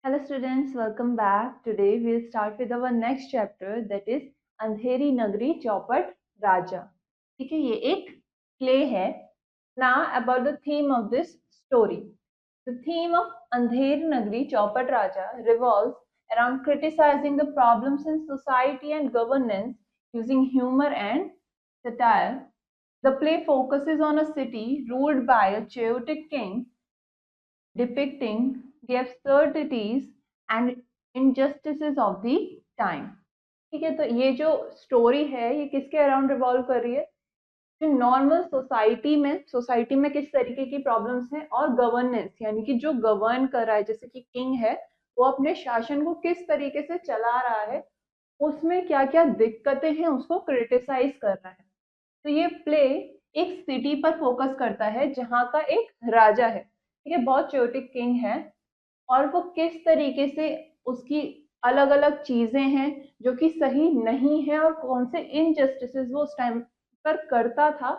Hello students, welcome back. Today we'll start with our next chapter, that is अंधेरी नगरी चौपट राजा. ठीक है, ये एक प्ले है. Now about the theme of this story. The theme of अंधेरी नगरी चौपट राजा revolves around criticizing the problems in society and governance using humor and satire. The play focuses on a city ruled by a chaotic king, depicting the absurdities and injustices of the time. ठीक है, तो ये जो story है ये किसके around revolve कर रही है? जो नॉर्मल सोसाइटी में किस तरीके की प्रॉब्लम्स हैं और गवर्नेंस यानी कि जो गवर्न कर रहा है, जैसे कि किंग है, वो अपने शासन को किस तरीके से चला रहा है, उसमें क्या क्या दिक्कतें हैं उसको क्रिटिसाइज कर रहा है. तो ये प्ले एक सिटी पर फोकस करता है जहाँ का एक राजा है, ठीक है, बहुत चोटिक किंग है, और वो किस तरीके से उसकी अलग अलग चीजें हैं जो कि सही नहीं है और कौन से इनजस्टिसेस वो उस टाइम पर करता था,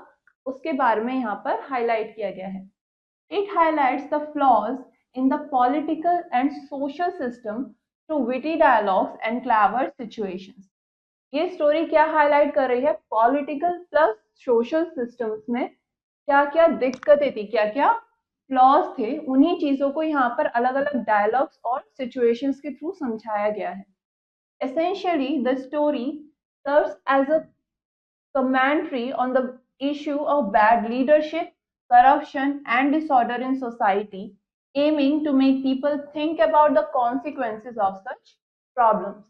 उसके बारे में यहाँ पर हाईलाइट किया गया है. It highlights the flaws in the political and social system through witty dialogues and clever situations. ये स्टोरी क्या हाईलाइट कर रही है? पॉलिटिकल प्लस सोशल सिस्टम्स में क्या क्या दिक्कतें थी, क्या क्या फ्लॉज थे, उन्हीं चीजों को यहाँ पर अलग अलग डायलॉग्स और सिचुएशंस के थ्रू समझाया गया है. Essentially, the story serves as a commentary on the issue of bad leadership, corruption, and disorder in society, aiming to make people think about the consequences of such problems.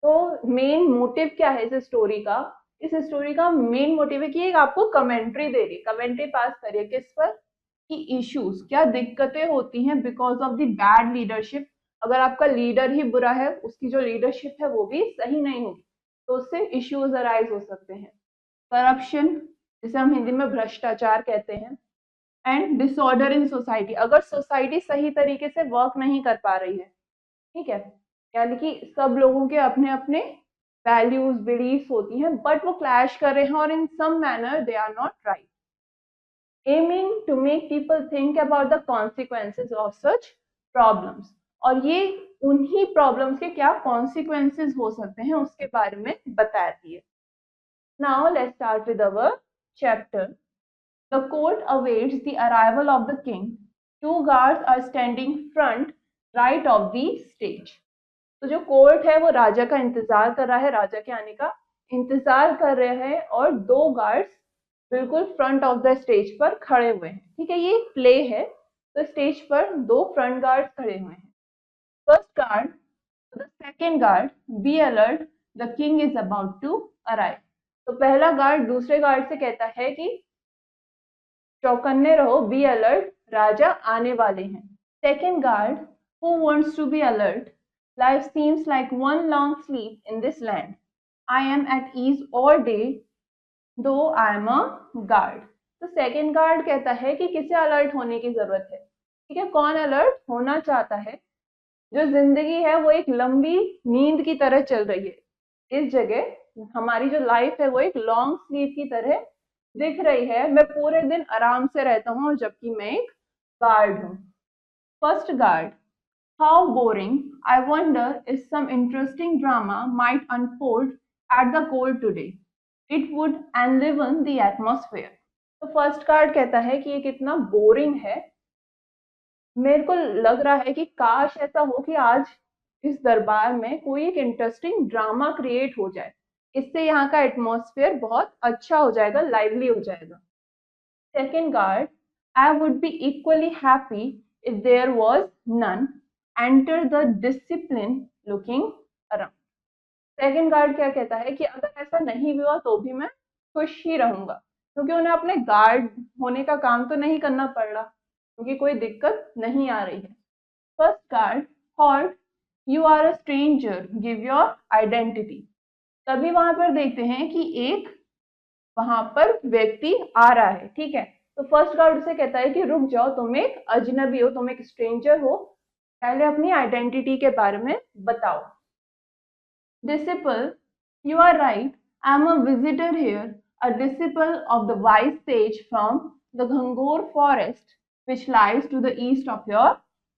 तो main motive क्या है इस story का? इस story का main motive है कि एक आपको कमेंट्री दे रही, कमेंट्री पास करिए किस पर, कि इश्यूज क्या दिक्कतें होती हैं because of the bad leadership. अगर आपका लीडर ही बुरा है, उसकी जो लीडरशिप है वो भी सही नहीं होगी, तो उससे इश्यूज अराइज हो सकते हैं. करप्शन, जिसे हम हिंदी में भ्रष्टाचार कहते हैं, एंड डिसऑर्डर इन सोसाइटी, अगर सोसाइटी सही तरीके से वर्क नहीं कर पा रही है, ठीक है, यानी कि सब लोगों के अपने अपने वैल्यूज बिलीफ होती हैं बट वो क्लैश कर रहे हैं और in some manner they are not right, aiming to make people think about the consequences of such problems. और ये उन्हीं प्रॉब्लम्स के क्या कॉन्सिक्वेंसेज हो सकते हैं उसके बारे में बताती है. Now let's start with our chapter. The court awaits the arrival of the king. Two guards are standing front right of the stage. तो जो कोर्ट है वो राजा का इंतजार कर रहा है, राजा के आने का इंतजार कर रहे हैं, और दो गार्ड्स बिल्कुल फ्रंट ऑफ द स्टेज पर खड़े हुए हैं. ठीक है, ये प्ले है, तो स्टेज पर दो फ्रंट गार्ड्स खड़े हुए हैं. First guard, the second guard, be alert, the king is about to arrive. तो पहला गार्ड दूसरे गार्ड से कहता है कि चौकन्ने रहो, बी अलर्ट, राजा आने वाले हैं. Second guard, who wants to be alert, life seems like one long sleep in this land. I am at ease all day, though I am a guard. तो सेकेंड गार्ड कहता है कि किसे alert होने की जरूरत है. ठीक है, कौन अलर्ट होना चाहता है? जो जिंदगी है वो एक लंबी नींद की तरह चल रही है, इस जगह हमारी जो लाइफ है वो एक लॉन्ग स्लीप की तरह दिख रही है. मैं पूरे दिन आराम से रहता हूँ जबकि मैं एक गार्ड हूँ. First guard, how boring. I wonder if some interesting drama might unfold at the court today. It would enliven the atmosphere. तो फर्स्ट कार्ड कहता है कि ये कितना बोरिंग है. मेरे को लग रहा है कि काश ऐसा हो कि आज इस दरबार में कोई एक इंटरेस्टिंग ड्रामा क्रिएट हो जाए. इससे यहाँ का एटमॉस्फेयर बहुत अच्छा हो जाएगा, लाइवली हो जाएगा. Second guard, I would be equally happy if there was none. Enter the discipline looking around. Second guard क्या कहता है कि अगर ऐसा नहीं हुआ तो भी मैं खुश ही रहूंगा, क्योंकि उन्हें अपने गार्ड होने का काम तो नहीं करना पड़ रहा, क्योंकि कोई दिक्कत नहीं आ रही है. First guard, halt, you are a stranger, give your identity. तभी वहां पर देखते हैं कि एक वहां पर व्यक्ति आ रहा है. ठीक है, तो फर्स्ट गार्ड उसे कहता है कि रुक जाओ, तुम एक अजनबी हो, तुम एक स्ट्रेंजर हो, पहले अपनी आइडेंटिटी के बारे में बताओ. Disciple, you are right. I am a visitor here, a disciple of the wise sage from the Gangor forest, which lies to the east of your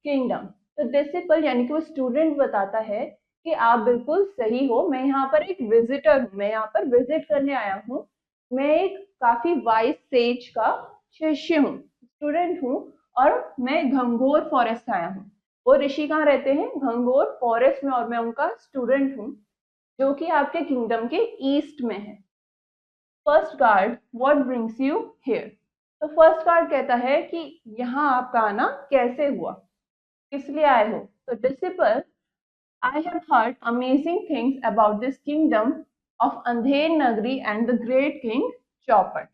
kingdom. तो डिसिपल यानी कि वो स्टूडेंट बताता है कि आप बिल्कुल सही हो, मैं यहाँ पर एक विजिटर हूँ, मैं यहाँ पर विजिट करने आया हूँ, मैं एक काफी वाइज सेज का शिष्य हूँ, स्टूडेंट हूँ, और मैं घंघोर फॉरेस्ट आया हूँ। वो ऋषि कहाँ रहते हैं? घंघोर फॉरेस्ट में, और मैं उनका स्टूडेंट हूँ जो कि आपके किंगडम के ईस्ट में है। First guard, what brings you here? तो फर्स्ट गार्ड कहता है कि यहाँ आपका आना कैसे हुआ, किस लिए आए हो? तो disciple, I have heard amazing things about this kingdom of Andher Nagri and the great king Chaupat.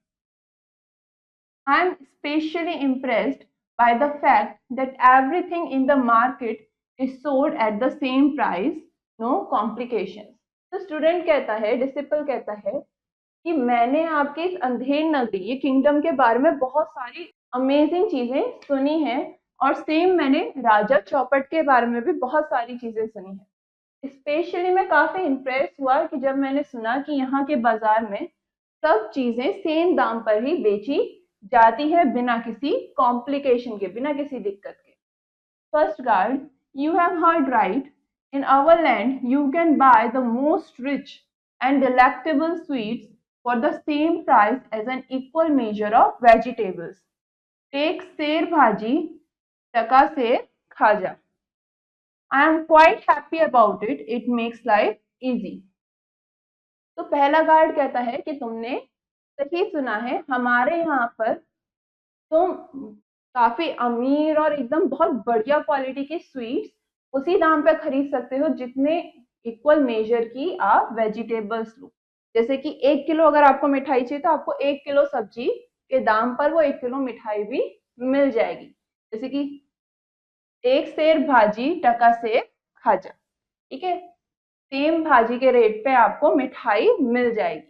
I am especially impressed by the fact that everything in the market is sold at the same price, no complications. तो student कहता है, disciple कहता है कि मैंने आपके इस अंधेर नगरी, ये किंगडम के बारे में बहुत सारी अमेजिंग चीजें सुनी हैं, और सेम मैंने राजा चौपट के बारे में भी बहुत सारी चीजें सुनी हैं। स्पेशली मैं काफी इम्प्रेस हुआ कि जब मैंने सुना कि यहाँ के बाजार में सब चीजें सेम दाम पर ही बेची जाती है, बिना किसी कॉम्प्लिकेशन के, बिना किसी दिक्कत के। First guard, you have heard right. In our land, you can buy the most rich and delectable sweets for the same price as an equal measure of vegetables. Take ser bhaji, taka ser khaja. I am quite happy about it. It makes life easy. तो पहला guard कहता है कि तुमने सही सुना है, हमारे यहाँ पर तुम काफी अमीर और एकदम बहुत बढ़िया क्वालिटी की स्वीट्स उसी दाम पे खरीद सकते हो जितने इक्वल मेजर की आप वेजिटेबल्स लो। जैसे कि 1 किलो अगर आपको मिठाई चाहिए तो आपको 1 किलो सब्जी के दाम पर वो 1 किलो मिठाई भी मिल जाएगी। जैसे कि एक सेर भाजी टका सेर खाजा, ठीक है, सेम भाजी के रेट पे आपको मिठाई मिल जाएगी।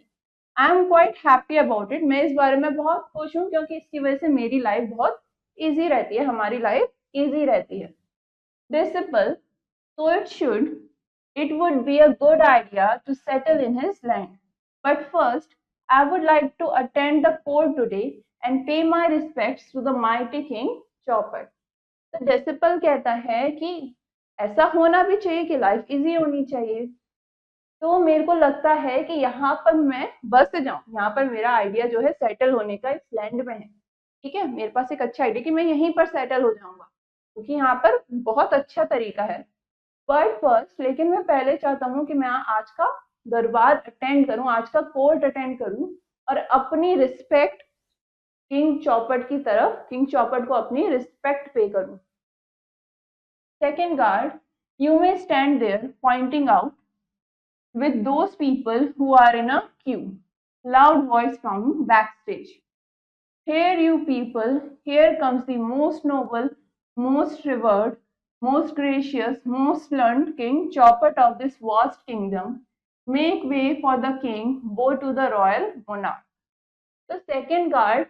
I am quite happy about it, मैं इस बारे में बहुत खुश हूँ क्योंकि इसकी वजह से मेरी लाइफ बहुत इजी रहती है, हमारी लाइफ इजी रहती है। Disciple, so it would be a good idea to settle in his land. But first, I would like to attend the court today and pay my respects to the mighty king Chopper. तो disciple कहता है कि ऐसा होना भी चाहिए कि life easy होनी चाहिए। तो मेरे को लगता है कि यहाँ पर मैं बस जाऊं, यहाँ पर मेरा आइडिया जो है सेटल होने का इस लैंड में है, ठीक है, मेरे पास एक अच्छा आइडिया कि मैं यहीं पर सेटल हो जाऊंगा क्योंकि यहाँ पर बहुत अच्छा तरीका है। बट फर्स्ट, लेकिन मैं पहले चाहता हूँ कि मैं आज का दरबार अटेंड करूँ, आज का कोर्ट अटेंड करूँ और अपनी रिस्पेक्ट किंग चौपट की तरफ, किंग चौपट को अपनी रिस्पेक्ट पे करूँ। Second guard, you may stand there pointing out with those people who are in a queue. Loud voice from backstage. Here, you people, here comes the most noble, most revered, most gracious, most learned King Chopet of this vast kingdom. Make way for the king, bow to the royal monarch. तो second guard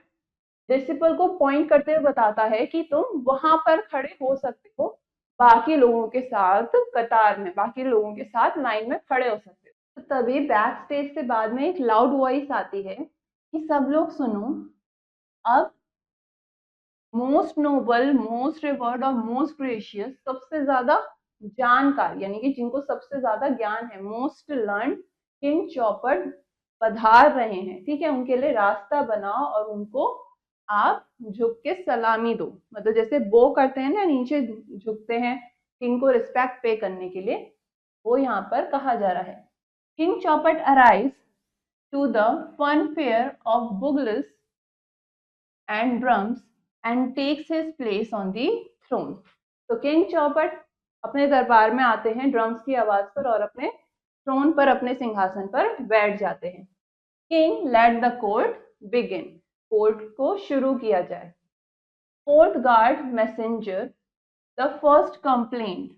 disciple को point करते हुए बताता है कि तुम वहां पर खड़े हो सकते हो, बाकी लोगों के साथ कतार में, बाकी लोगों के साथ लाइन में खड़े हो सकते हो। तो तभी बैक स्टेज से बाद में एक लाउड वॉइस आती है कि सब लोग सुनो, अब मोस्ट नोबल, मोस्ट रिवर्ड और मोस्ट ग्रेशियस, सबसे ज्यादा जानकार यानी कि जिनको सबसे ज्यादा ज्ञान है, मोस्ट लर्न किंग चौपट पधार रहे हैं, ठीक है, उनके लिए रास्ता बनाओ और उनको आप झुक के सलामी दो, मतलब जैसे बो करते हैं ना, नीचे झुकते हैं किंग को रिस्पेक्ट पे करने के लिए, वो यहाँ पर कहा जा रहा है। King Chaupat arrives to the fun fair of bugles and drums and takes his place on the throne. तो किंग चौपट अपने दरबार में आते हैं ड्रम्स की आवाज पर और अपने थ्रोन पर, अपने सिंहासन पर बैठ जाते हैं। King let the court begin, court को शुरू किया जाए। Fourth guard messenger, the first complaint.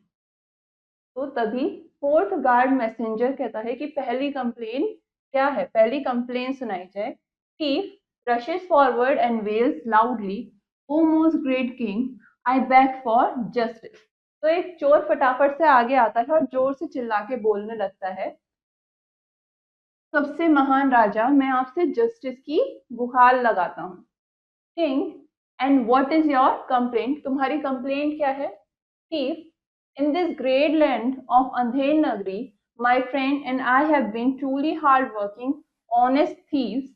तो तभी फोर्थ गार्ड मैसेंजर कहता है कि पहली कंप्लेन क्या है, पहली कंप्लेन सुनाई जाए। Thief rushes forward and wails loudly, "O most great king, I beg for justice." तो एक चोर फटाफट से आगे आता है और जोर से चिल्ला के बोलने लगता है, सबसे महान राजा, मैं आपसे जस्टिस की गुहार लगाता हूँ। King, and what is your complaint, तुम्हारी कंप्लेंट क्या है? Thief, In this great land of Andher Nagari, my friend and I have been truly hardworking, honest thieves.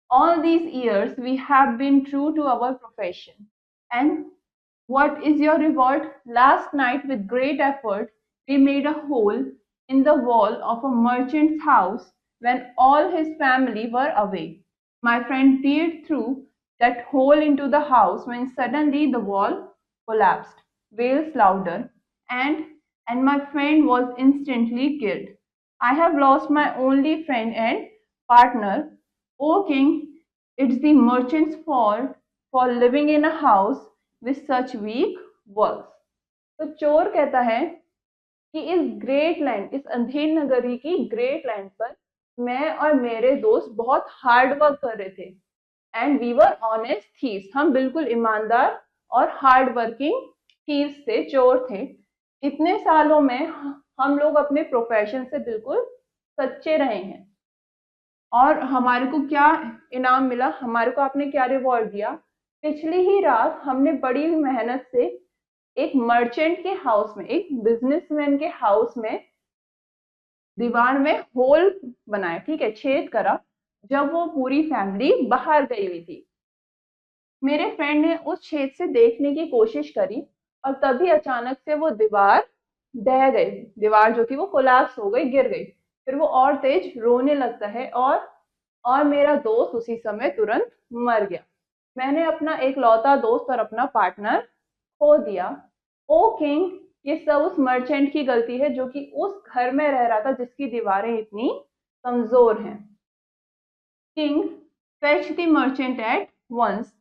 All these years, we have been true to our profession. And what is your reward? Last night, with great effort, we made a hole in the wall of a merchant's house when all his family were away. My friend peered through that hole into the house when suddenly the wall collapsed, wails louder, and and my friend was instantly killed. I have lost my only friend and partner. O king, it's the merchant's fault for living in a house with such weak walls. तो चोर कहता है कि इस great land, इस अंधेर नगरी की great land पर मैं और मेरे दोस्त बहुत हार्ड वर्क कर रहे थे and we were honest thieves, हम बिल्कुल ईमानदार और हार्ड वर्किंग थीव्स थे, चोर थे। इतने सालों में हम लोग अपने प्रोफेशन से बिल्कुल सच्चे रहे हैं और हमारे को क्या इनाम मिला, हमारे को आपने क्या रिवॉर्ड दिया। पिछली ही रात हमने बड़ी मेहनत से एक मर्चेंट के हाउस में, एक बिजनेसमैन के हाउस में दीवार में होल बनाया, ठीक है, छेद करा, जब वो पूरी फैमिली बाहर गई हुई थी। मेरे फ्रेंड ने उस छेद से देखने की कोशिश करी और तभी अचानक से वो दीवार ढह गई, दीवार जो थी वो कोलैप्स हो गई, गिर गई। फिर वो और तेज रोने लगता है और मेरा दोस्त उसी समय तुरंत मर गया। मैंने अपना एक लौता दोस्त और अपना पार्टनर खो दिया। ओ किंग, ये सब उस मर्चेंट की गलती है जो कि उस घर में रह रहा था जिसकी दीवारें इतनी कमजोर हैं। King, fetch the merchant at once,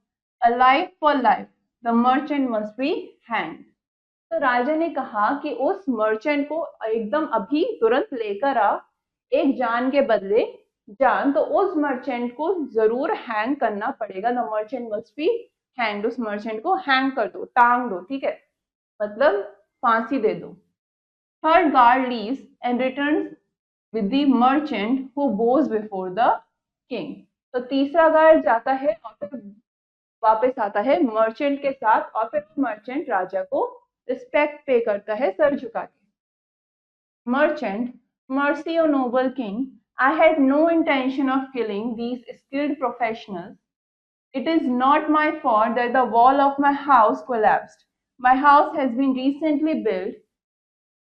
alive for life. The merchant must be hanged. तो राजा ने कहा कि उस मर्चेंट को एकदम अभी तुरंत लेकर आ, एक जान के बदले जान। तो उस मर्चेंट को जरूर हैंग करना पड़ेगा। The merchant must be hang, उस मर्चेंट को हैंग कर दो, टांग दो, ठीक है, मतलब फांसी दे दो। Third guard leaves and returns with the merchant who Bhoj before the king. तो तीसरा गार्ड जाता है और फिर वापस आता है मर्चेंट के साथ और फिर मर्चेंट राजा को रिस्पेक्ट पे करता है सर झुका के। Merchant, mercy o noble king, I had no intention of killing these skilled professionals. It is not my fault that the wall of my house collapsed. My house has been recently built.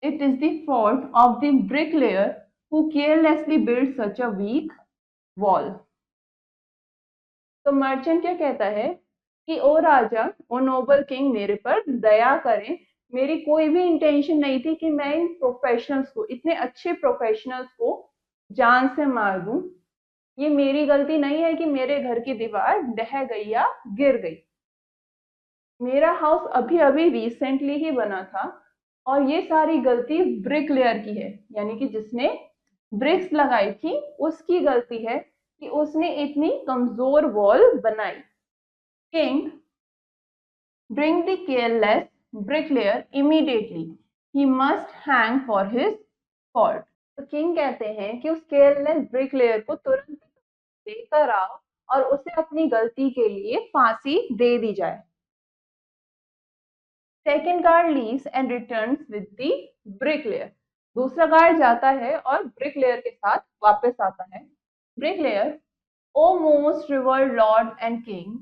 It is the fault of the bricklayer who carelessly built such a weak wall. तो merchant क्या कहता है कि ओ राजा, ओ noble king, मेरे पर दया करें। मेरी कोई भी इंटेंशन नहीं थी कि मैं इन प्रोफेशनल्स को, इतने अच्छे प्रोफेशनल्स को जान से मार दूं। ये मेरी गलती नहीं है कि मेरे घर की दीवार ढह गई या गिर गई। मेरा हाउस अभी अभी रिसेंटली ही बना था और ये सारी गलती ब्रिक लेयर की है, यानी कि जिसने ब्रिक्स लगाई थी उसकी गलती है कि उसने इतनी कमजोर वॉल बनाई। King, bring the careless bricklayer immediately. He must hang for his fault. तो किंग कहते हैं कि उस केयरलेस ब्रिकलेयर को तुरंत लेकर आओ और उसे अपनी गलती के लिए फांसी दे दी जाए। Second guard leaves and returns with the bricklayer. दूसरा गार्ड जाता है और ब्रिकलेयर के साथ वापस आता है। Bricklayer, O most revered lord and king,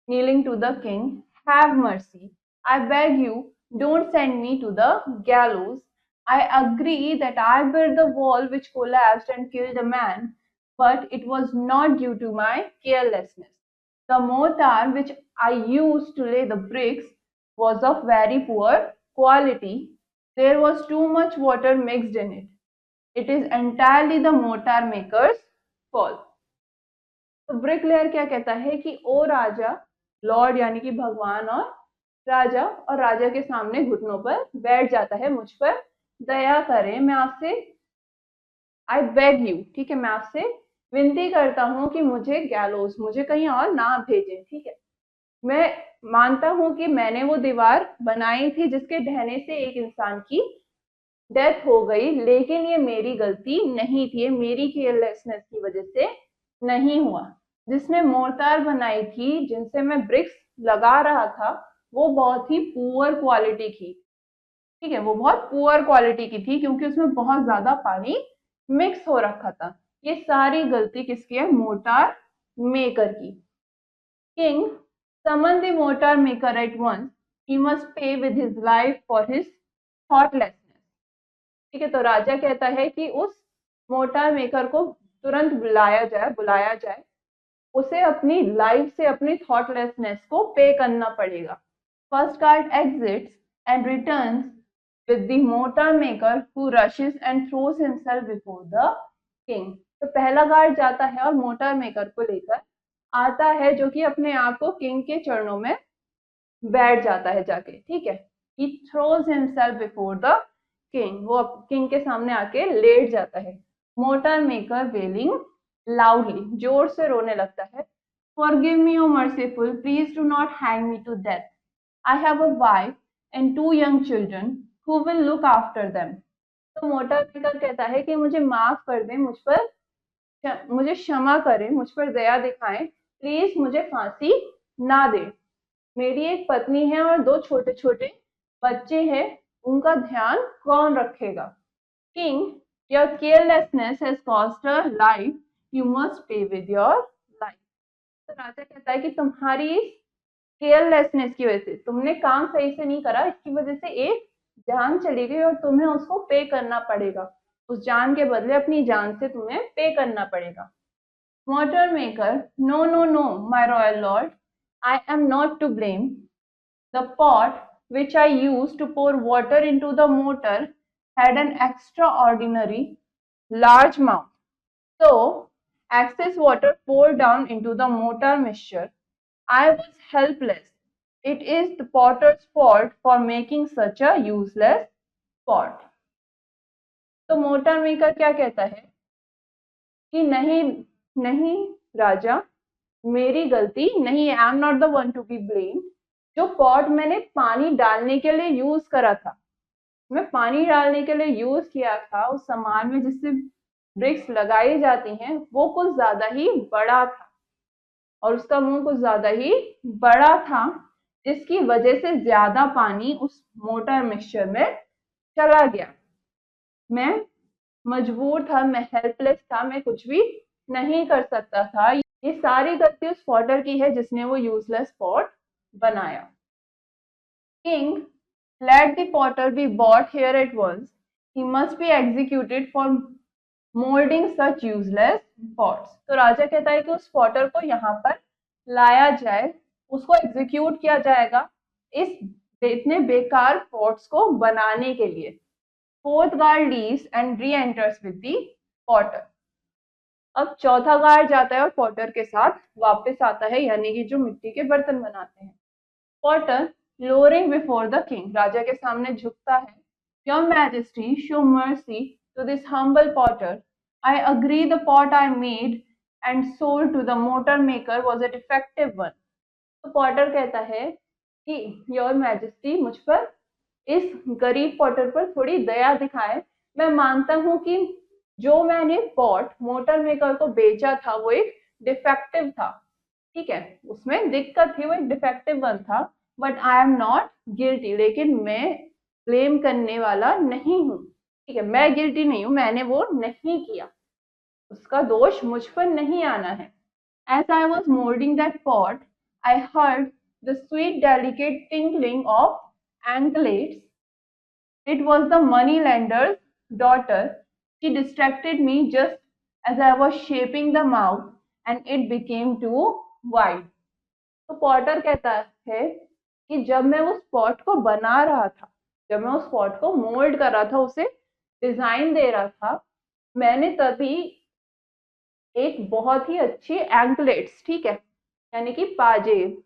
kneeling to the king, have mercy. I beg you, don't send me to the gallows. I agree that I built the wall which collapsed and killed a man, but it was not due to my carelessness. The mortar which I used to lay the bricks was of very poor quality. There was too much water mixed in it. It is entirely the mortar maker's fault. तो bricklayer क्या कहता है कि ओ राजा, Lord यानी कि भगवान, और राजा के सामने घुटनों पर बैठ जाता है, मुझ पर दया करें, मैं आपसे, आई बेग यू, ठीक है, मैं आपसे विनती करता हूं कि मुझे गैलोस, मुझे कहीं और ना भेजें, ठीक है। मैं मानता हूं कि मैंने वो दीवार बनाई थी जिसके ढहने से एक इंसान की डेथ हो गई, लेकिन ये मेरी गलती नहीं थी, ये मेरी केयरलेसनेस की वजह से नहीं हुआ। जिसने मोर्टार बनाई थी, जिनसे मैं ब्रिक्स लगा रहा था, वो बहुत ही पुअर क्वालिटी की, ठीक है, वो बहुत पुअर क्वालिटी की थी क्योंकि उसमें बहुत ज्यादा पानी मिक्स हो रखा था। ये सारी गलती किसकी है? मोटार मेकर की। King summon the motor maker at once, he must pay with his life for his thoughtlessness. ठीक है, तो राजा कहता है कि उस मोटार मेकर को तुरंत बुलाया जाए, उसे अपनी लाइफ से अपनी थॉटलेसनेस को पे करना पड़ेगा। First guard exits and returns with the motor maker who rushes and throws himself before the king। तो पहला गार्ड जाता है और मोटर मेकर को लेकर आता है, जो कि अपने आप को किंग के चरणों में बैठ जाता है जाके। ठीक है, he throws himself before the king, वो किंग के सामने आके लेट जाता है। मोटर मेकर वेलिंग लाउडली, जोर से रोने लगता है। Forgive me, O merciful, please do not hang me to death. I have a wife and 2 young children who will look after them। तो मोटर मेकर कहता है कि मुझे माफ कर दें, मुझे क्षमा करें, मुझ पर दया दिखाएं, प्लीज मुझे फांसी ना दे। मेरी एक पत्नी है और 2 छोटे-छोटे बच्चे हैं, उनका ध्यान कौन रखेगा? King, your carelessness has cost a life, you must pay with your life. तो राजा कहता है कि तुम्हारी केयरलेसनेस की वजह से, तुमने काम सही से नहीं करा, इसकी वजह से एक जान चली गई और तुम्हें उसको पे करना पड़ेगा। उस जान के बदले अपनी जान से तुम्हें पे करना पड़ेगा। Motor maker, no no no my royal lord, I am not to blame. The pot which I used to pour water into the motor had an extraordinary large mouth. So, excess water poured down into the motor mixture. I was helpless. It is the potter's fault for making such a useless pot। तो motor maker क्या कहता है कि नहीं नहीं राजा, मेरी गलती नहीं, आई am not the one to be blame. जो पॉट मैंने पानी डालने के लिए यूज करा था, मैं पानी डालने के लिए यूज किया था, उस सामान में जिससे ब्रिक्स लगाई जाती हैं, वो कुछ ज्यादा ही बड़ा था और उसका मुंह कुछ ज्यादा ही बड़ा था, जिसकी वजह से ज्यादा पानी उस मोटर मिक्सचर में चला गया। मैं मजबूर था, मैं हेल्पलेस था, मैं कुछ भी नहीं कर सकता था। ये सारी गलती उस पॉटर की है जिसने वो यूजलेस पॉट बनाया। King, let the potter be brought here at once, he must be executed for molding such useless pots। तो राजा कहता है कि उस पॉटर को यहाँ पर लाया जाए, उसको एग्जीक्यूट किया जाएगा इस इतने बेकार पॉट्स को बनाने के लिए। Fourth guard leaves and re enters with the Potter. अब चौथा गार्ड जाता है और पॉटर के साथ वापस आता है, यानी कि जो मिट्टी के बर्तन बनाते हैं। Potter lowering before the king, राजा के सामने झुकता है। Your Majesty, show mercy to this humble potter. I agree the pot I made and sold to the motor maker was a defective one। तो पॉटर कहता है कि योर मैजेस्टी, मुझ पर, इस गरीब पॉटर पर थोड़ी दया दिखाए। मैं मानता हूं कि जो मैंने पॉट मोटर मेकर को बेचा था वो एक डिफेक्टिव था। ठीक है, उसमें दिक्कत थी, वो एक डिफेक्टिव वन था, but I am not guilty, लेकिन मैं ब्लेम करने वाला नहीं हूँ। ठीक है, मैं गिल्टी नहीं हूँ, मैंने वो नहीं किया, उसका दोष मुझ पर नहीं आना है। As I was molding that pot, I heard the sweet delicate tinkling of anklets। It was the money-lender's daughter। She distracted me just as I was shaping the mouth and it became too wide। तो Potter कहता है कि जब मैं उस pot को बना रहा था, जब मैं उस पॉट को मोल्ड कर रहा था, उसे डिजाइन दे रहा था, मैंने तभी एक बहुत ही अच्छी एंकलेट्स, ठीक है, यानी कि पाजेब,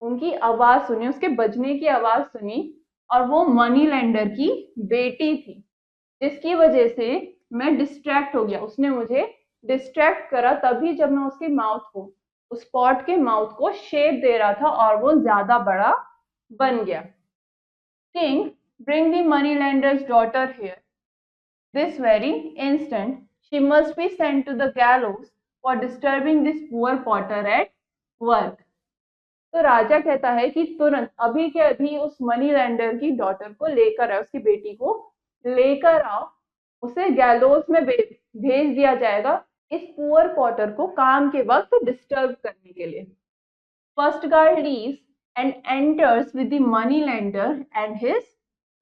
उनकी आवाज सुनी, उसके बजने की आवाज सुनी, और वो मनी लेंडर की बेटी थी, जिसकी वजह से मैं डिस्ट्रैक्ट हो गया। उसने मुझे डिस्ट्रैक्ट करा तभी जब मैं उसकी माउथ को, उस पॉट के माउथ को शेप दे रहा था और वो ज्यादा बड़ा बन गया। King, bring the money lenders daughter here this very instant। She must be sent to the gallows for disturbing this poor potter at work। तो राजा कहता है कि तुरंत अभी के अभी उस मनी लैंडर की डॉटर को लेकर आओ, उसकी बेटी को लेकर आओ, उसे गैलोस में भेज दिया जाएगा इस पुअर पॉटर को काम के वक्त डिस्टर्ब करने के लिए। First guard leaves and enters with the money lender and his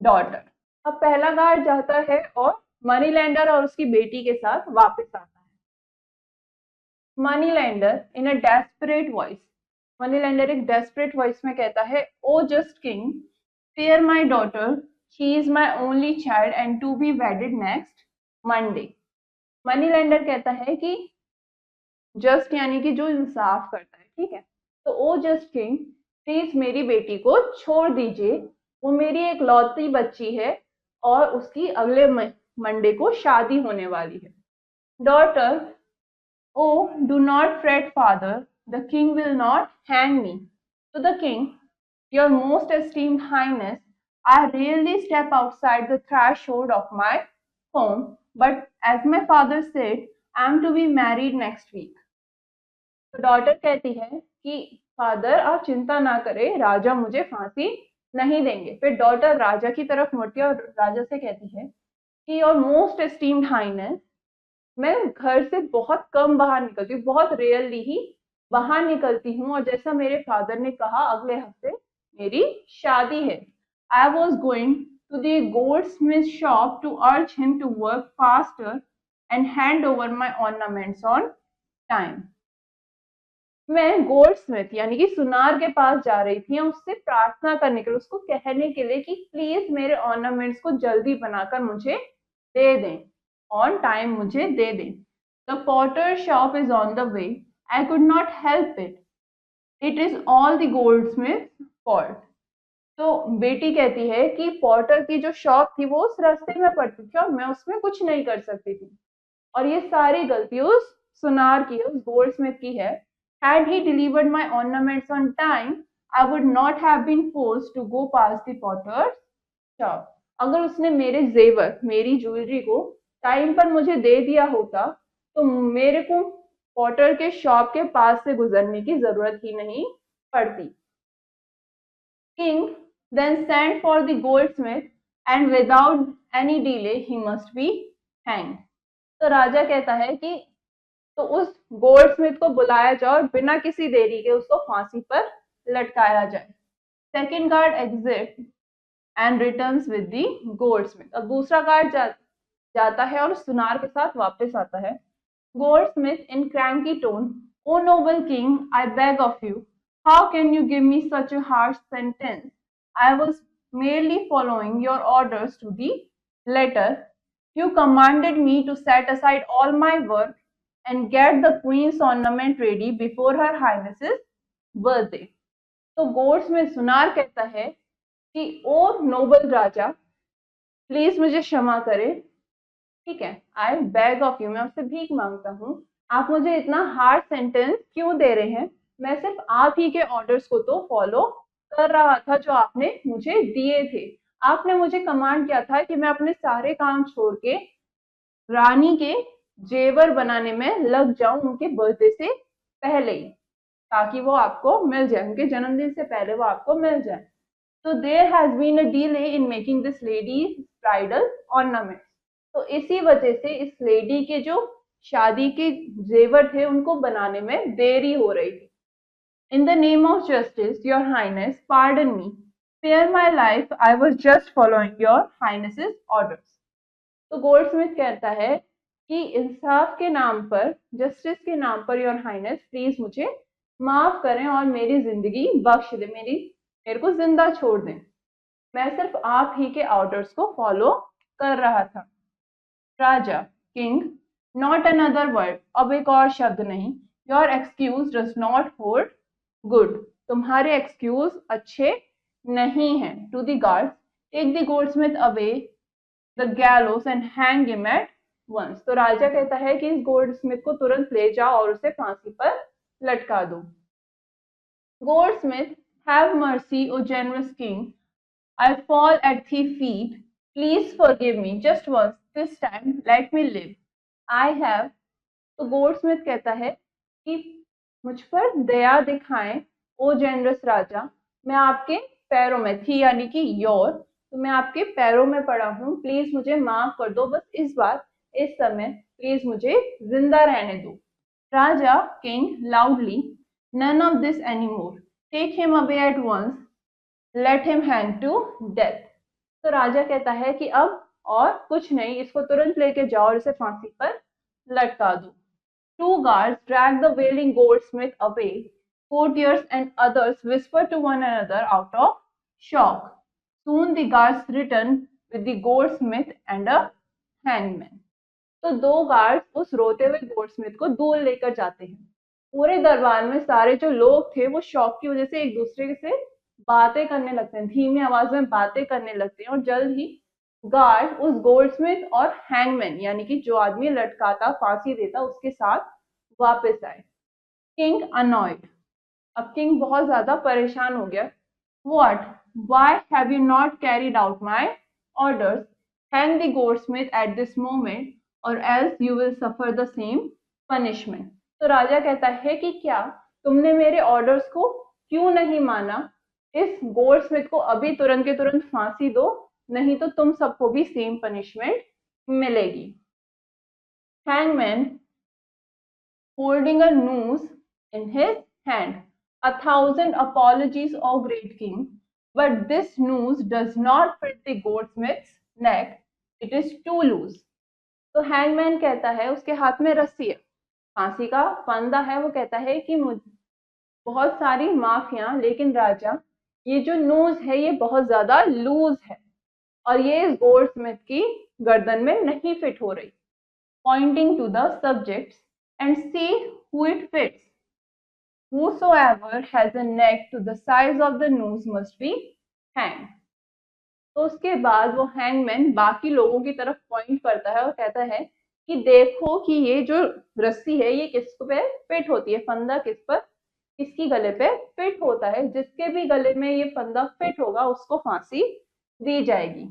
daughter. अब पहला गार्ड जाता है और मनी लैंडर और उसकी बेटी के साथ वापस आता है। Money lender in a desperate voice, money lender एक डेस्परेट वॉइस में कहता है, o just king, spare my daughter, she is my only child and to be wedded next Monday. Money lender कहता है कि जस्ट यानी कि जो इंसाफ करता है, ठीक है, तो ओ जस्ट किंग, प्लीज मेरी बेटी को छोड़ दीजिए, वो मेरी एक लौती बच्ची है और उसकी अगले मंडे को शादी होने वाली है। Daughter, oh, do not fret, father. The king will not hang me. To the king, your most esteemed highness, I rarely step outside the threshold of my home, but as my father said, I am to be married next week. तो daughter कहती है कि father आप चिंता ना करें, राजा मुझे फांसी नहीं देंगे। फिर डॉटर राजा की तरफ मुड़ती है और राजा से कहती है कि योर मोस्ट एस्टीम्ड हाइनेस, मैं घर से बहुत कम बाहर निकलती हूँ, बहुत रेयरली ही बाहर निकलती हूँ, और जैसा मेरे फादर ने कहा अगले हफ्ते मेरी शादी है। I was going to the goldsmith shop to urge him to work faster and hand over my ornaments on time. मैं गोल्ड स्मिथ यानी कि सुनार के पास जा रही थी, उससे प्रार्थना करने के लिए, उसको कहने के लिए कि प्लीज मेरे ऑर्नामेंट्स को जल्दी बनाकर मुझे दे दें, ऑन टाइम मुझे दे दें। The Potter shop is on the way, I could not help it, it is all the gold Smith fault. तो बेटी कहती है कि पॉटर की जो शॉप थी वो उस रास्ते में पड़ती थी और मैं उसमें कुछ नहीं कर सकती थी, और ये सारी गलती उस सुनार की है, उस गोल्ड स्मिथ की है। Had he delivered my ornaments on time, I would not have been forced to go past the potter's shop. अगर उसने मेरे जेवर, मेरी ज्वेलरी को टाइम पर मुझे दे दिया होता तो मेरे को पॉटर के शॉप के पास से गुजरने की जरूरत ही नहीं पड़ती। King then sent for the goldsmith and without any delay he must be hanged. तो राजा कहता है कि तो उस गोल्ड स्मिथ को बुलाया जाए और बिना किसी देरी के उसको फांसी पर लटकाया जाए। Second guard exit and returns with the gold Smith. अब दूसरा गार्ड जाता है और सुनार के साथ वापस आता है। Goldsmith in cranky tone, o noble king, I beg of you, how can you give me such a harsh sentence? I was merely following your orders to the letter. You commanded me to set aside all my work and get the queen's ornament ready before her highness's birthday. तो gods में सुनार कहता है कि ओ Nobel Raja, please मुझे क्षमा करें, ठीक है, आई बेग ऑफ यू, मैं आपसे भीख मांगता हूँ, आप मुझे इतना हार्ड सेंटेंस क्यों दे रहे हैं? मैं सिर्फ आप ही के ऑर्डर्स को तो फॉलो कर रहा था जो आपने मुझे दिए थे। आपने मुझे कमांड किया था कि मैं अपने सारे काम छोड़ के रानी के जेवर बनाने में लग जाऊं उनके बर्थडे से पहले ही, ताकि वो आपको मिल जाए, उनके जन्मदिन से पहले वो आपको मिल जाए। तो there has been a delay in making this lady bridal ornament. तो इसी वजह से इस लेडी के जो शादी के जेवर थे उनको बनाने में देरी हो रही थी। In the name of justice your highness pardon me, spare my life, I was just following your highness's orders. तो गोल्डस्मिथ कहता है कि इंसाफ के नाम पर, जस्टिस के नाम पर योर हाइनेस प्लीज मुझे माफ करें और मेरी जिंदगी बख्श दे, मेरे को जिंदा छोड़ दें। मैं सिर्फ आप ही के ऑर्डर्स को फॉलो कर रहा था। राजा, किंग, नॉट अनदर वर्ड, अब एक और शब्द नहीं। Your excuse does not hold good, तुम्हारे एक्सक्यूज अच्छे नहीं हैं। To the guards, take the goldsmith away the gallows and hang him at once. तो राजा कहता है कि इस गोल्डस्मिथ को तुरंत ले जाओ और उसे फांसी पर लटका दो। Goldsmith, have mercy o generous king, I fall at thy feet, please forgive me just once, this time let me live, I have. तो गोल्डस्मिथ कहता है कि मुझ पर दया दिखाएं ओ जेनरस राजा, मैं आपके पैरों में थी यानी कि योर, तो मैं आपके पैरों में पड़ा हूँ, प्लीज मुझे माफ कर दो, बस इस बार इस समय प्लीज मुझे जिंदा रहने दो। राजा king loudly, none of this anymore, take him away at once, let him hang to death. तो राजा कहता है कि अब और कुछ नहीं, इसको तुरंत लेके जाओ और इसे फांसी पर लटका दो। Two guards drag the wailing goldsmith away. Courtiers and others whisper to one another out of shock. Soon the guards return with the goldsmith and a hangman. तो दो गार्ड्स उस रोते हुए गोल्डस्मिथ को दूर लेकर जाते हैं। पूरे दरबार में सारे जो लोग थे वो शॉक की वजह से एक दूसरे से बातें करने लगते हैं, धीमी आवाज में बातें करने लगते हैं, और जल्द ही गार्ड उस गोल्डस्मिथ और हैंगमैन यानी कि जो आदमी लटकाता फांसी देता उसके साथ वापस आए। किंग अनॉयड, अब किंग बहुत ज्यादा परेशान हो गया। What, why have you not carried out my orders, hang the goldsmith at this moment और else you will suffer the same punishment. तो राजा कहता है कि क्या तुमने मेरे ऑर्डर्स को क्यों नहीं माना, इस गोल्डस्मिथ को अभी तुरंत के तुरंत फांसी दो, नहीं तो तुम सबको भी सेम पनिशमेंट मिलेगी। Hangman holding a noose in his hand. 1,000 apologies, O great king, but this noose does not fit the goldsmith's neck. It is too loose. तो हैंगमैन कहता है, उसके हाथ में रस्सी है, फांसी का फंदा है, वो कहता है कि बहुत सारी माफियां, लेकिन राजा ये जो नोज है ये बहुत ज्यादा लूज है और ये इस गोल्डस्मिथ की गर्दन में नहीं फिट हो रही। Pointing to the subjects and see who it fits. Whosoever has a neck to the size of the noose must be hanged. तो उसके बाद वो हैंगमैन बाकी लोगों की तरफ पॉइंट करता है और कहता है कि देखो कि ये जो रस्सी है ये किस पे फिट होती है, फंदा किस पर, किसकी गले पे फिट होता है, जिसके भी गले में ये फंदा फिट होगा उसको फांसी दी जाएगी।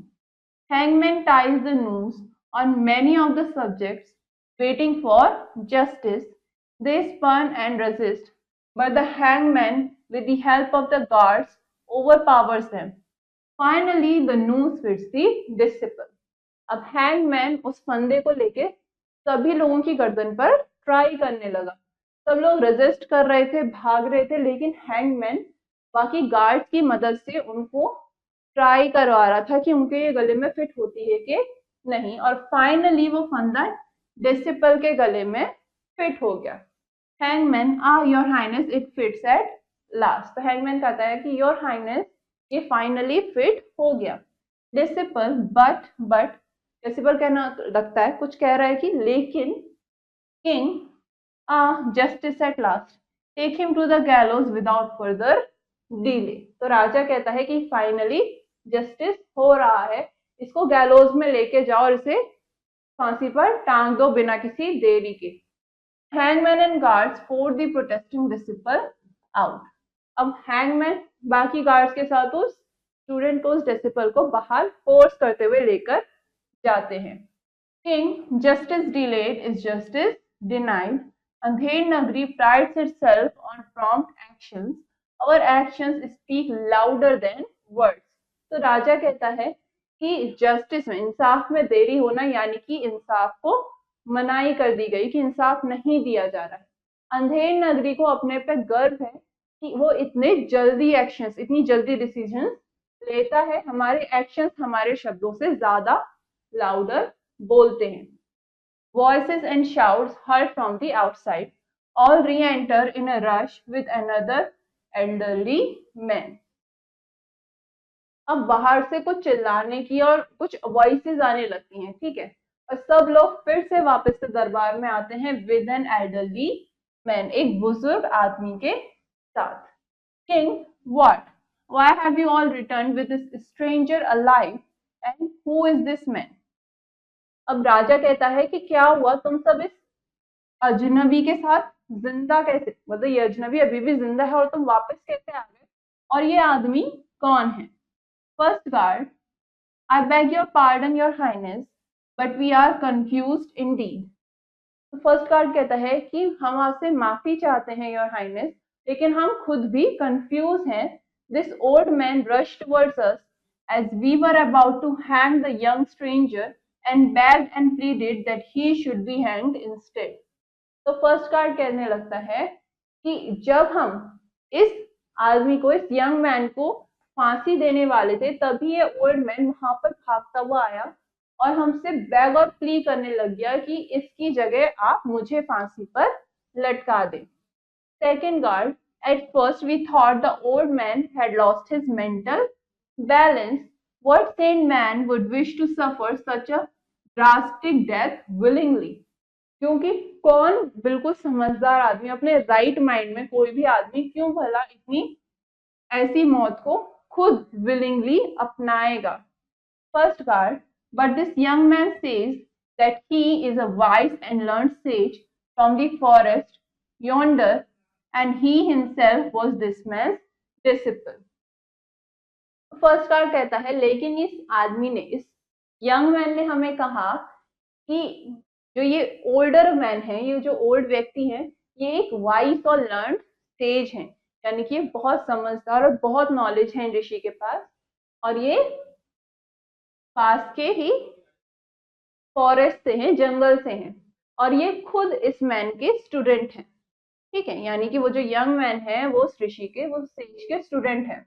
Hangman ties the noose on many of the subjects waiting for justice. They spurn and resist, but the hangman, with the help of the guards, overpowers them. Finally, the noose fits the disciple. अब hangman उस फंदे को लेके सभी लोगों की गर्दन पर ट्राई करने लगा। सब लोग रेजिस्ट कर रहे थे, भाग रहे थे, लेकिन हैंगमैन बाकी गार्ड्स की मदद से उनको ट्राई करवा रहा था कि उनके ये गले में फिट होती है कि नहीं, और फाइनली वो फंदा डिसिपल के गले में फिट हो गया। Hangman, your highness it fits at last. तो हैंगमैन कहता है कि योर हाइनेस ये फाइनली फिट हो गया। डिसिपल, बट डिसिपल कहना लगता है, कुछ कह रहा है कि लेकिन king, justice at last, take him to the gallows without further delay. तो राजा कहता है कि फाइनली जस्टिस हो रहा है, इसको गैलोज में लेके जाओ और इसे फांसी पर टांग दो बिना किसी देरी के। Hangman and guards force the protesting disciple out. अब हैंगमैन बाकी गार्ड्स के साथ उस स्टूडेंट को, उस डिसिपल को बाहर फोर्स करते हुए लेकर जाते हैं। King, justice delayed is justice denied. Andher Nagari prides itself on prompt actions. Our actions speak louder than words. तो राजा कहता है कि जस्टिस में, इंसाफ में देरी होना यानी कि इंसाफ को मनाही कर दी गई, कि इंसाफ नहीं दिया जा रहा है। अंधेर नगरी को अपने पे गर्व है कि वो इतने जल्दी एक्शंस, इतनी जल्दी डिसीजंस लेता है। हमारे एक्शंस हमारे शब्दों से ज्यादा लाउडर बोलते हैं। Voices and shouts heard from the outside. All re-enter in a rush with another elderly man. अब बाहर से कुछ चिल्लाने की और कुछ वॉइसेस आने लगती हैं, ठीक है, और सब लोग फिर से वापस से दरबार में आते हैं विद एन एल्डरली मैन, एक बुजुर्ग आदमी के साथ। King, what, why have you all return with this stranger alive and who is this man. अब राजा कहता है कि क्या हुआ, तुम सब इस अजनबी के साथ जिंदा कैसे, मतलब ये अजनबी अभी भी जिंदा है और तुम वापस कैसे आ गए, और ये आदमी कौन है। First guard, I beg your pardon your highness, but we are confused indeed. तो फर्स्ट गार्ड कहता है कि हम आपसे माफी चाहते हैं योर हाइनेस, लेकिन हम खुद भी कंफ्यूज हैं. This old man rush towards us as we were about to hang the young stranger and begged and pleaded that he should be hanged instead. तो फर्स्ट कार्ड कहने लगता है कि जब हम इस आदमी को, इस यंग मैन को फांसी देने वाले थे, तभी ये ओल्ड मैन वहां पर भागता हुआ आया और हमसे बेग और प्ली करने लग गया कि इसकी जगह आप मुझे फांसी पर लटका दें. Second card, at first we thought the old man had lost his mental balance. What sane man would wish to suffer such a drastic death willingly? क्योंकि कौन बिल्कुल समझदार आदमी, अपने राइट माइंड में कोई भी आदमी क्यों भला इतनी ऐसी मौत को खुद विलिंगली अपनाएगा. First guard, but this young man says that he is a wise and learned sage from the forest yonder and he himself was this man's disciple. First card कहता है लेकिन इस आदमी ने, इस यंग मैन ने हमें कहा कि जो ये ओल्डर मैन है, ये जो ओल्ड व्यक्ति है, ये एक वाइस और लर्न सेज है, यानी कि बहुत समझदार और बहुत नॉलेज है इन ऋषि के पास, और ये पास के ही फॉरेस्ट से हैं, जंगल से हैं, और ये खुद इस मैन के स्टूडेंट हैं. ठीक है, यानी कि वो जो यंग मैन है वो उस ऋषि के, वो सेज के स्टूडेंट है.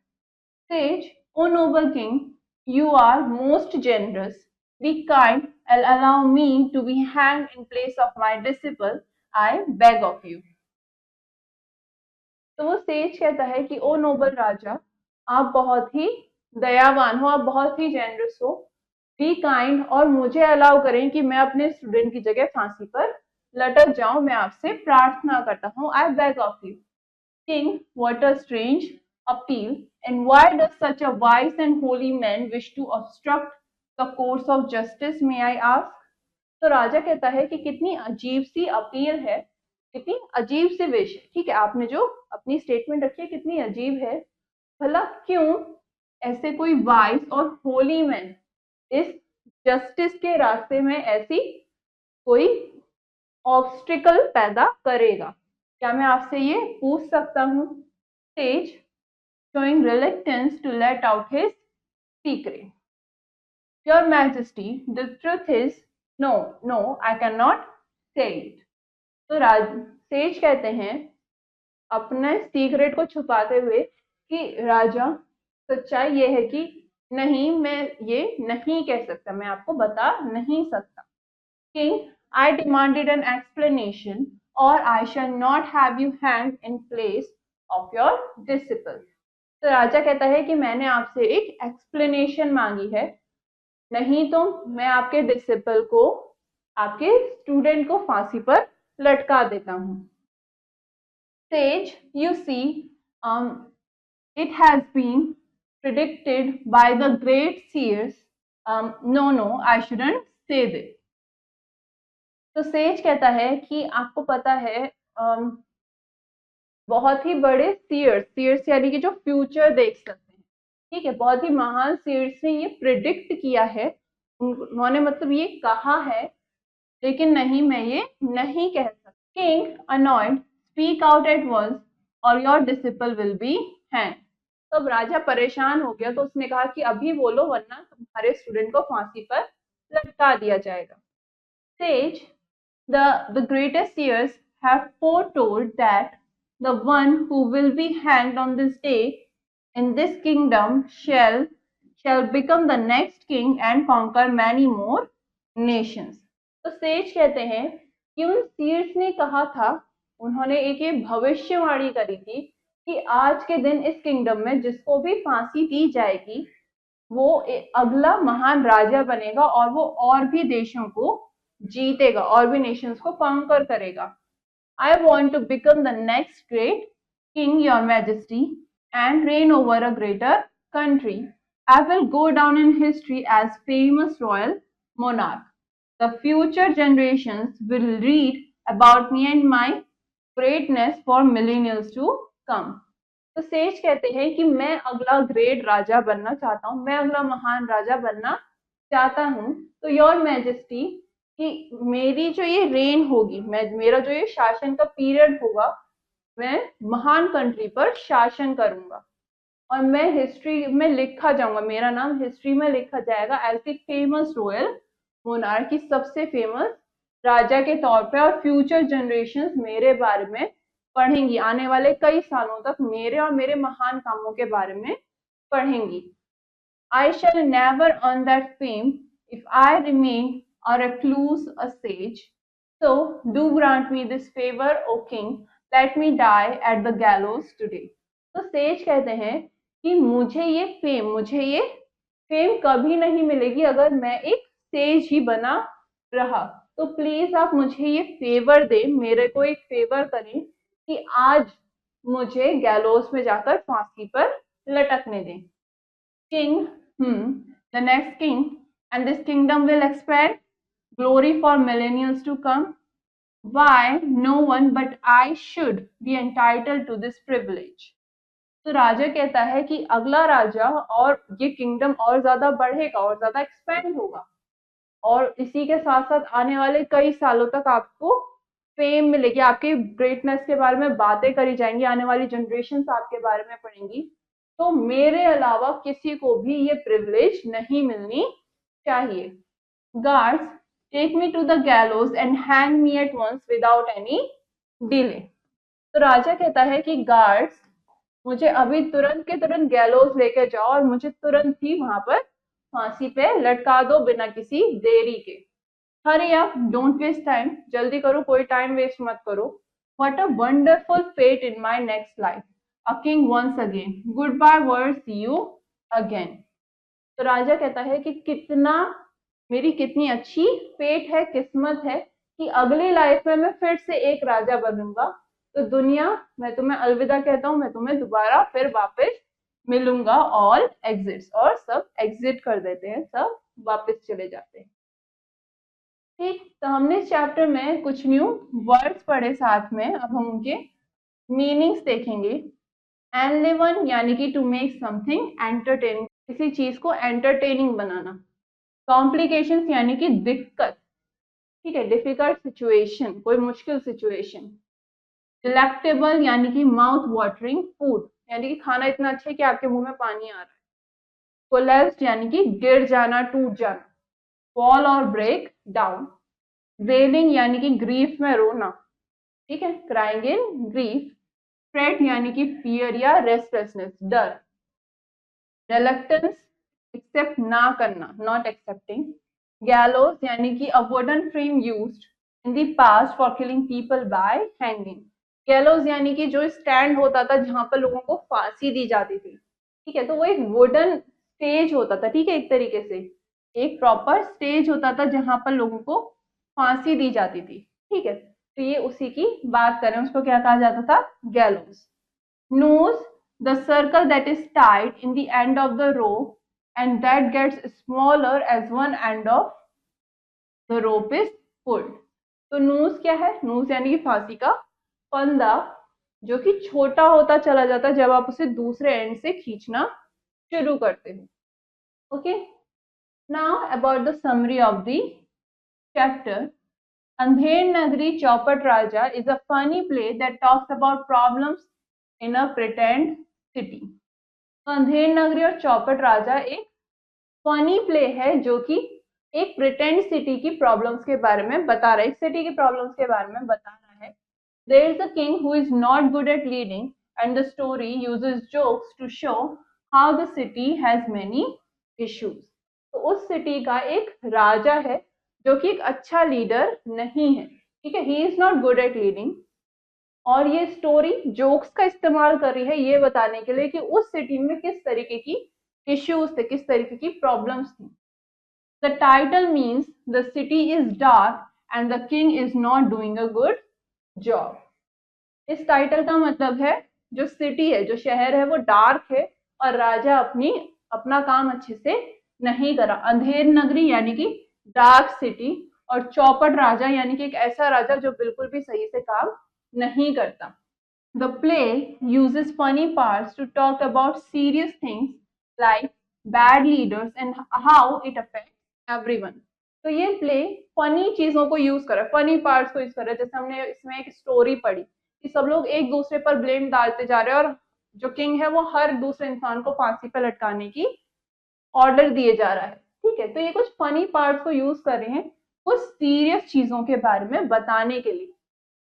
Sage, o noble king, you are most generous, be kind and allow me to be hanged in place of my disciple, I beg of you. तो वो सेज कहता है कि ओ नोबल राजा, आप बहुत ही दयावान हो, आप बहुत ही जेनरस हो, बी काइंड, और मुझे अलाउ करें कि मैं अपने स्टूडेंट की जगह फांसी पर लटक जाऊं. मैं आपसे प्रार्थना करता हूं. I beg of you. King, what a strange appeal, and why does such a wise and holy man wish to obstruct the course of justice, may I ask. तो राजा कहता है कि कितनी अजीब सी अपील है, कितनी अजीब सी विश है. ठीक है, आपने जो अपनी स्टेटमेंट रखी है कितनी अजीब है. भला क्यों ऐसे कोई वाइज और होली मैन इस जस्टिस के रास्ते में ऐसी कोई ऑब्स्टिकल पैदा करेगा? क्या मैं आपसे ये पूछ सकता हूँ? Says, showing reluctance to let out his secret. Your Majesty, the truth is, no, no, I cannot say it. तो सेज कहते हैं अपने सीक्रेट को छुपाते हुए कि राजा, सच्चाई ये है कि नहीं, मैं ये नहीं कह सकता, मैं आपको बता नहीं सकता. King, I demanded an explanation or I shall not have you hanged in place of your disciple. तो राजा कहता है कि मैंने आपसे एक एक्सप्लेनेशन मांगी है, नहीं तो मैं आपके डिसिपल को, आपके स्टूडेंट को फांसी पर लटका देता हूँ. Sage, you see, it has been predicted by the great seers. No, no, I shouldn't say this. तो सेज कहता है कि आपको पता है, बहुत ही बड़े सीयर्स यानी कि जो फ्यूचर देख सकते हैं, ठीक है, बहुत ही महान सीयर्स ने ये प्रिडिक्ट किया है, उन्होंने मतलब ये कहा है, लेकिन नहीं, मैं ये नहीं कह सकता. King, annoyed, speak out at once और your disciple will be hang. तब राजा परेशान हो गया, तो उसने कहा कि अभी बोलो वरना तुम्हारे स्टूडेंट को फांसी पर लटका दिया जाएगा. Says, the greatest seers have foretold that the one who will be hanged on this day in this kingdom shall become the next king and conquer many more nations. तो सेज कहते हैं कि उन सीयर्स ने कहा था, उन्होंने एक ये भविष्यवाणी करी थी कि आज के दिन इस किंगडम में जिसको भी फांसी दी जाएगी वो अगला महान राजा बनेगा और वो और भी देशों को जीतेगा, और भी नेशंस को कॉन्कर करेगा. I want to become the next great king, your majesty, and reign over a greater country. I will go down in history as famous royal monarch. The future generations will read about me and my greatness for millennials to come. तो says कहते हैं कि मैं अगला great राजा बनना चाहता हूँ, मैं अगला महान राजा बनना चाहता हूँ. तो योर मैजेस्टी, कि मेरी जो ये रेन होगी, मेरा जो ये शासन का पीरियड होगा, मैं महान कंट्री पर शासन करूंगा और मैं हिस्ट्री में लिखा जाऊंगा, मेरा नाम हिस्ट्री में लिखा जाएगा as the famous royal monarchy, सबसे फेमस राजा के तौर पे, और फ्यूचर जनरेशंस मेरे बारे में पढ़ेंगी, आने वाले कई सालों तक मेरे और मेरे महान कामों के बारे में पढ़ेंगी। I shall never earn that fame if I remain a recluse, a sage. So do grant me this favor, O king. Let me die at the gallows today. तो सेज कहते हैं कि मुझे ये फेम कभी नहीं मिलेगी अगर मैं एक सेज ही बना रहा। तो प्लीज आप मुझे ये फेवर दें, मेरे को एक फेवर करें कि आज मुझे गैलोस में जाकर फांसी पर लटकने दें। King, the next king, and this kingdom will expand, glory for millennials to come. Why no one but I should be entitled to this privilege? तो राजा कहता है कि अगला राजा और ये किंगडम और ज्यादा बढ़ेगा और ज्यादा एक्सपेंड होगा, और इसी के साथ साथ आने वाले कई सालों तक आपको फेम मिलेगी, आपके ग्रेटनेस के बारे में बातें करी जाएंगी, आने वाली जनरेशन आपके बारे में पढ़ेंगी। तो मेरे अलावा किसी को भी ये प्रिविलेज नहीं मिलनी चाहिए। Guards, take me to the gallows and hang me at once without any delay. तो राजा कहता है कि गार्ड्स, मुझे अभी तुरंत के तुरंत गैलोज लेके जाओ और मुझे तुरंत ही वहां पर फांसी पे लटका दो बिना किसी देरी के। Hurry up, don't waste time, जल्दी करो, कोई टाइम वेस्ट मत करो। What a wonderful fate in my next life, a king once again, goodbye world, see you again. तो राजा कहता है कि मेरी कितनी अच्छी फेट है, किस्मत है कि अगली लाइफ में मैं फिर से एक राजा बनूंगा। तो दुनिया, मैं तुम्हें अलविदा कहता हूँ, मैं तुम्हें दोबारा फिर वापस मिलूंगा। ऑल एग्जिट्स, और सब एग्जिट कर देते हैं, सब वापस चले जाते हैं। ठीक, तो हमने इस चैप्टर में कुछ न्यू वर्ड्स पढ़े साथ में, अब हम उनके मीनिंग्स देखेंगे। एनलिवन यानी कि टू मेक समथिंग एंटरटेनिंग, किसी चीज को एंटरटेनिंग बनाना। कॉम्प्लिकेशंस यानी कि दिक्कत, ठीक है, डिफिकल्ट सिचुएशन, कोई मुश्किल सिचुएशन। डिलेक्टेबल यानी कि माउथ वाटरिंग फूड, यानी कि खाना इतना अच्छा है कि आपके मुंह में पानी आ रहा है। कोलैप्स्ड यानी कि गिर जाना, टूट जाना। फॉल और ब्रेक डाउन। वेलिंग यानी कि ग्रीफ में रोना, ठीक है, क्राइंग इन ग्रीफ। फ्रेट यानी कि फियर या रेस्टलेसनेस, डर। रिलक्टेंस, एक्सेप्ट ना करना, नॉट एक्सेप्टिंग। गैलोस यानी कि a wooden frame used in the past for killing people bye hanging. Gallows यानी कि जो स्टैंड होता था जहां पर लोगों को फांसी दी जाती थी, ठीक है, तो वो एक वुडन स्टेज होता था, ठीक है, एक तरीके से एक प्रॉपर स्टेज होता था जहां पर लोगों को फांसी दी जाती थी, ठीक है। तो ये उसी की बात करें, उसको क्या कहा जाता था, gallows. Noose, the circle that is tied in the end of the rope and that gets smaller as one end of the rope is pulled. तो नूज क्या है, नूज यानी कि फांसी का फंदा जो कि छोटा होता चला जाता है जब आप उसे दूसरे एंड से खींचना शुरू करते हो। Okay, now about the summary of the chapter. Andher Nagari चौपट राजा is a funny play that talks about problems in a pretend city. तो अंधेर नगरी और चौपट राजा एक फनी प्ले है जो कि एक प्रिटेंड सिटी की प्रॉब्लम्स के बारे में बता रहा है, एक सिटी की प्रॉब्लम्स के बारे में बता रहा है। There is a king who is not good at leading and the story uses jokes to show how the city has many issues. तो उस सिटी का एक राजा है जो कि एक अच्छा लीडर नहीं है, ठीक है, he is not good at leading. और ये स्टोरी जोक्स का इस्तेमाल कर रही है ये बताने के लिए कि उस सिटी में किस तरीके की इश्यूज थे, किस तरीके की प्रॉब्लम्स थी। The title means the city is dark and the king is not doing a good job. इस टाइटल का मतलब है जो सिटी है, जो शहर है वो डार्क है और राजा अपना काम अच्छे से नहीं करा। अंधेर नगरी यानी कि डार्क सिटी, और चौपट राजा यानी कि एक ऐसा राजा जो बिल्कुल भी सही से काम नहीं करता। The play uses funny parts to talk about serious things like bad leaders and how it affects everyone. तो ये प्ले फनी चीजों को यूज कर रहा है, फनी पार्ट्स को यूज कर रहा है। जैसे हमने इसमें एक स्टोरी पढ़ी कि सब लोग एक दूसरे पर ब्लेम डालते जा रहे हैं और जो किंग है वो हर दूसरे इंसान को फांसी पर लटकाने की ऑर्डर दिए जा रहा है। ठीक है, तो ये कुछ फनी पार्ट्स को यूज कर रहे हैं कुछ सीरियस चीजों के बारे में बताने के लिए।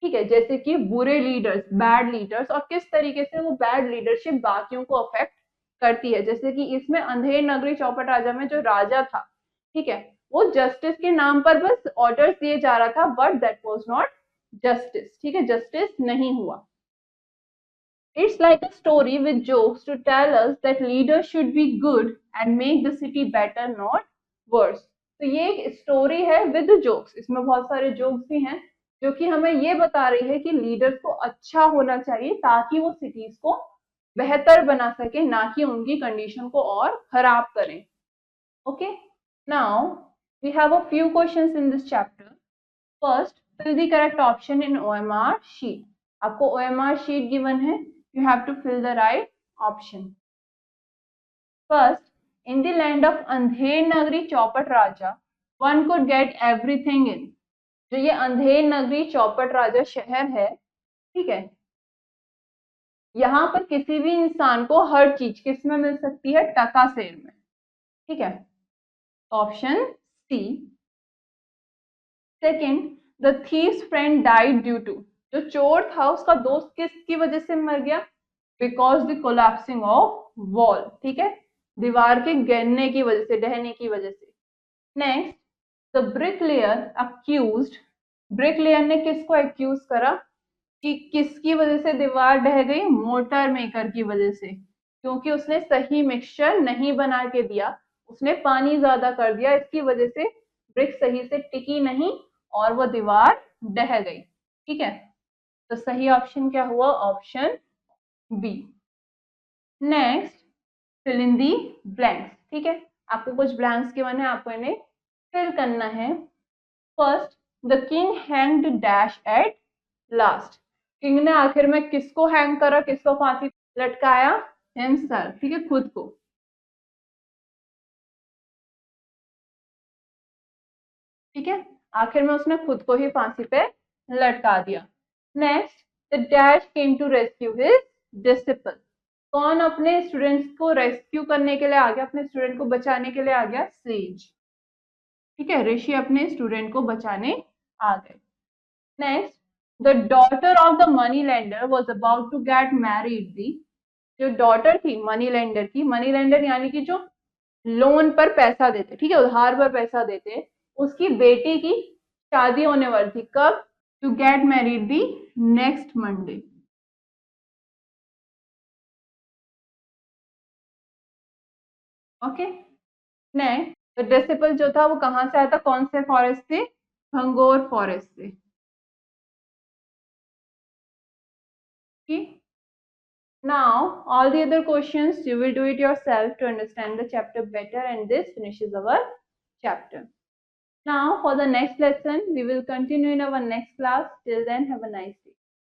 ठीक है, जैसे कि बुरे लीडर्स, बैड लीडर्स, और किस तरीके से वो बैड लीडरशिप बाकियों को अफेक्ट करती है। जैसे कि इसमें अंधेर नगरी चौपट राजा में जो राजा था, ठीक है, वो जस्टिस के नाम पर बस ऑर्डर्स दिए जा रहा था, but that was not justice. ठीक है, जस्टिस नहीं हुआ। It's like a story with jokes to tell us that leaders should be good and make the city better, not worse. तो ये एक स्टोरी है विद जोक्स, इसमें बहुत सारे जोक्स भी हैं जो कि हमें ये बता रही है कि लीडर्स को अच्छा होना चाहिए ताकि वो सिटीज को बेहतर बना सके, ना कि उनकी कंडीशन को और खराब करें। Okay, now we have a few questions in this chapter. First, fill the correct option in OMR sheet. आपको OMR sheet given है, you have to fill the right option. First, in the land of Andher Nagari चौपट राजा, one could get everything in. जो ये अंधेर नगरी चौपट राजा शहर है, ठीक है, यहाँ पर किसी भी इंसान को हर चीज किस में मिल सकती है? टका सेर में। ठीक है, option C. Second, the thief's friend died due to, जो चोर था उसका दोस्त किसकी वजह से मर गया? Because the collapsing of wall. ठीक है, दीवार के गिरने की वजह से, ढहने की वजह से। Next, the bricklayer accused, bricklayer ने किसको एक्यूज करा कि किसकी वजह से दीवार ढह गई? मोर्टार मेकर की वजह से, क्योंकि उसने सही मिक्सचर नहीं बना के दिया, उसने पानी ज्यादा कर दिया, इसकी वजह से ब्रिक सही से टिकी नहीं और वो दीवार ढह गई। ठीक है, तो सही ऑप्शन क्या हुआ? Option B. Next, fill in the blanks. ठीक है, आपको कुछ ब्लैंक्स के बने, आपको इन्हें फिल करना है। First, the king hanged dash at last, king ने आखिर में किसको हैंग करा, किसको फांसी लटकाया? हिमसेल्फ। ठीक है, खुद को। ठीक है, आखिर में उसने खुद को ही फांसी पे लटका दिया। Next, the dash came to rescue his disciple, कौन अपने स्टूडेंट्स को रेस्क्यू करने के लिए आ गया, अपने स्टूडेंट को बचाने के लिए आ गया? सेज। ठीक है, ऋषि अपने स्टूडेंट को बचाने आ गए। Next, the daughter of the money lender was about to get married the, जो डॉटर थी मनी लेंडर की, मनी लेंडर यानी कि जो लोन पर पैसा देते, ठीक है, उधार पर पैसा देते, उसकी बेटी की शादी होने वाली थी। कब? To get married the next Monday. Okay, next, disciple जो था वो कहां से आया था? कौन से फॉरेस्ट से? भंगोर फॉरेस्ट से। Now, all the other questions you will do it yourself to understand the chapter better, and this finishes our chapter. Now, for the next lesson, we will continue in our next class. Till then, have a nice day.